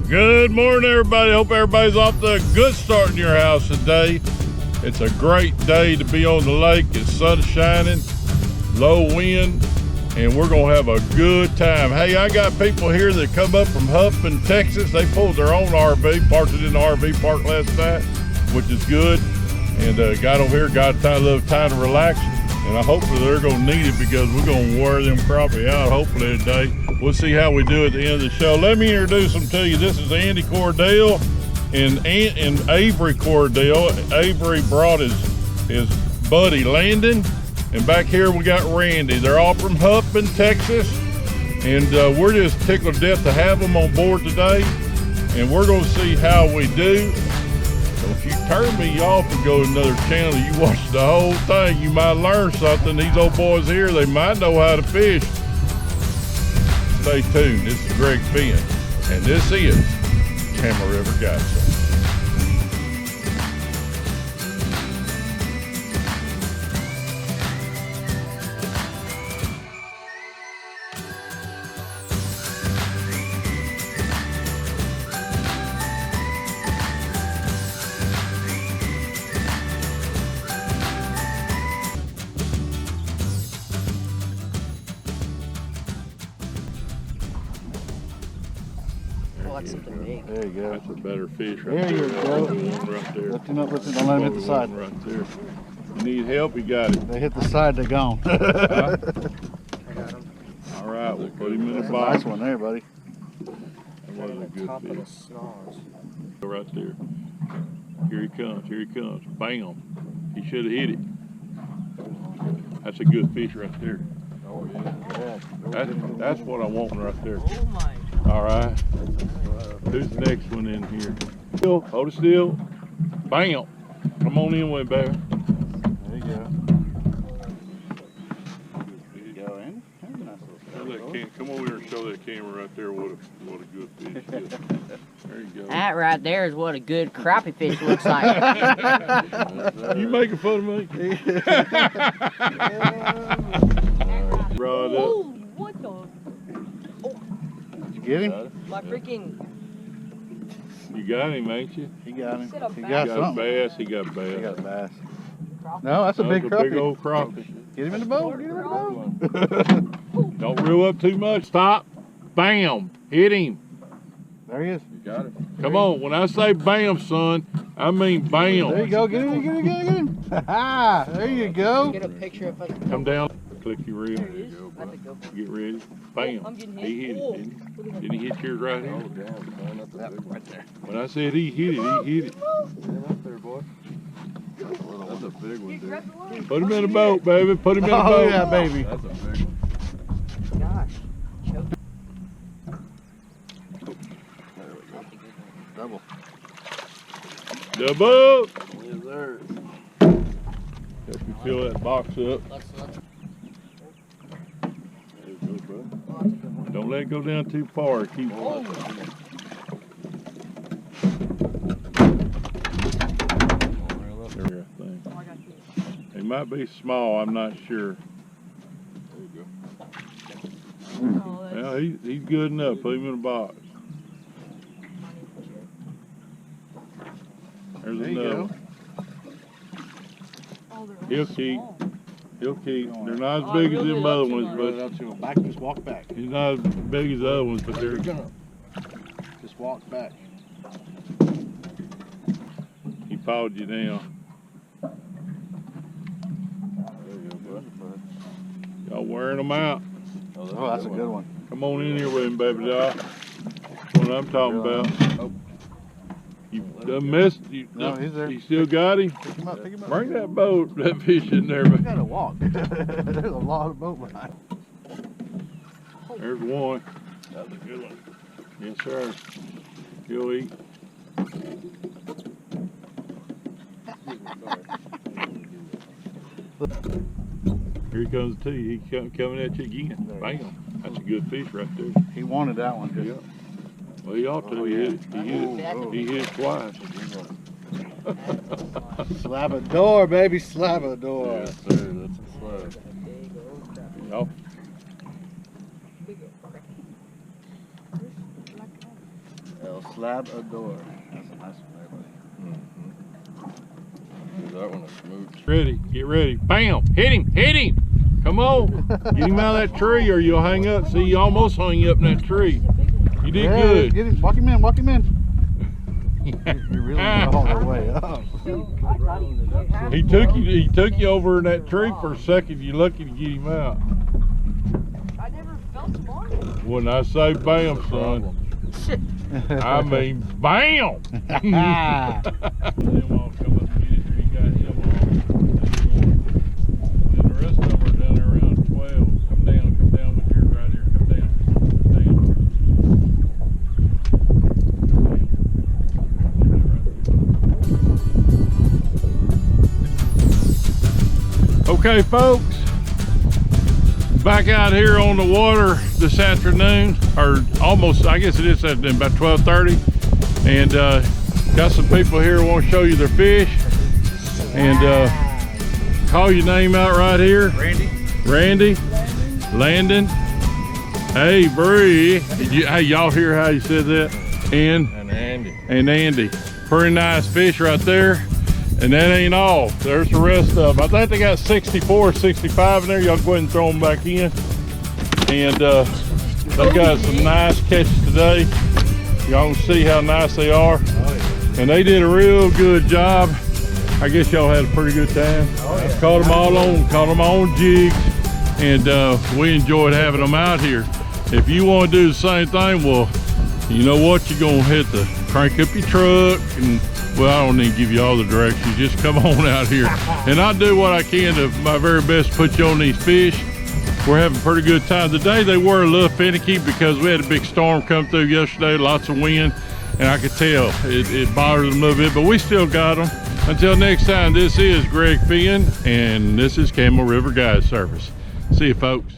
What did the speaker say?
Good morning, everybody. Hope everybody's off to a good start in your house today. It's a great day to be on the lake. It's sun shining, low wind, and we're gonna have a good time. Hey, I got people here that come up from Huffman, Texas. They pulled their own RV, parked it in the RV park last night, which is good. And got over here, got a little time to relax. And hopefully they're gonna need it because we're gonna wear them crappie out hopefully today. We'll see how we do at the end of the show. Let me introduce them to you. This is Andy Cordell and Avery Cordell. Avery brought his buddy Landon. And back here we got Randy. They're all from Huffman, Texas. And we're just tickled to death to have them on board today. And we're gonna see how we do. So if you turn me off and go to another channel, you watch the whole thing, you might learn something. These old boys here, they might know how to fish. Stay tuned. This is Greg Finn, and this is Camel River Guys. That's something big. There you go. That's a better fish right there. There You go. Right there. Lift him up, don't let him hit the side. Right there. You need help, you got it. They hit the side, they're gone. I got him. All right, we'll put him in the box. Nice one there, buddy. That was a good fish. Right there. Here he comes, here he comes. Bam. He should have hit it. That's a good fish right there. Oh, yeah. That's what I want right there. Oh my. All right. Who's the next one in here? Still, hold it still. Bam. Come on in with it, baby. There you go. There you go, Andy. Come over here and show that camera right there what a good fish is. There you go. That right there is what a good crappie fish looks like. You making fun of me? Right up. Oh, what the? Did you get him? My freaking. You got him, ain't you? He got him. He He He got got a something. bass. He got a bass. He got a bass. No, that's a big That's a crappie. big old crappie. Get him in the boat. Get him in the boat. Don't reel up too much. Stop. Bam. Hit him. There he is. You got it. Come on. When I say bam, son, I mean bam. There you go. Get him. Get him. Get him. Ha! There you go. Get a picture of us. Come down. Click your reel. There he is. I have to go. Get ready. Bam. I'm getting hit. He hit Oh. it, didn't he? Didn't he hit yours right here? Oh, damn. That one right there. When I said he hit it, he hit it. Get him up there, boy. That's a big one, dude. Put him in the boat, baby. Put him in the Oh, boat. yeah, baby. That's a big one. Gosh. Double. The boat. Yes, sir. Help you fill that box up. Let's. There you go, bro. Don't let it go down too far. Keep. Oh. There, I think. He might be small. I'm not sure. There you Oh, Well, he's good enough. Put him in a box. There's There you another go. one. He'll keep. He'll keep. They're not as Oh, big as really them love other too ones, much. Run it but up to him. Back. Just walk back. he's not as big as the other ones. But There they're. you go. Just walk back. He followed you down. There you go, bud. Y'all wearing them out. Oh, that's a good one. Come on in here with him, baby doll. That's what I'm talking about. Oh. You done missed. You, No, he's there. You still got him? Pick him up. Pick him up. Bring that boat, that fish in there. You But gotta walk. There's a lot of boat behind. there's one. That's a good one. Yes, sir. You'll eat. Here he comes to you. He coming at you again. Bam. That's a good fish right there. He wanted that one. Yeah. Well, he ought to. He hit it. He hit it twice. Slabador, baby, Slabador. Yes, sir. That's a slab. Y'all El Slabador. That's a nice one there, buddy. Give that one a smooch. Ready, get ready. Bam! Hit him! Hit him! Come on! Get him out of that tree or you'll hang up. See, you almost hung up in that tree. You did Yeah, good. Get him. Walk him in. Walk him in. You're really all the way up. He took you over in that tree for a second. You're lucky to get him out. I never felt smart. When I say bam, son, I mean bam! Them all come up and get it. You got him on. And the rest of them are down there around 12. Come down with yours right here. Come down. Okay, folks, back out here on the water this afternoon, or almost, I guess it is about 12:30, and got some people here who want to show you their fish, and call your name out right here. Randy. Landon. Hey, Bree. Hey, y'all hear how you said that? And Andy. Pretty nice fish right there. And that ain't all. There's the rest of them. I think they got 64, 65 in there. Y'all go ahead and throw them back in. And they got some nice catches today. Y'all can see how nice they are. And they did a real good job. I guess y'all had a pretty good time. Caught them all on jigs. And we enjoyed having them out here. If you want to do the same thing, well, you know what? You're going to have to crank up your truck and, well, I don't need to give you all the directions. Just come on out here. And I'll do what I can to my very best to put you on these fish. We're having a pretty good time. Today they were a little finicky because we had a big storm come through yesterday, lots of wind, and I could tell it bothered them a little bit, but we still got them. Until next time, this is Greg Finn, and this is Camel River Guide Service. See you, folks.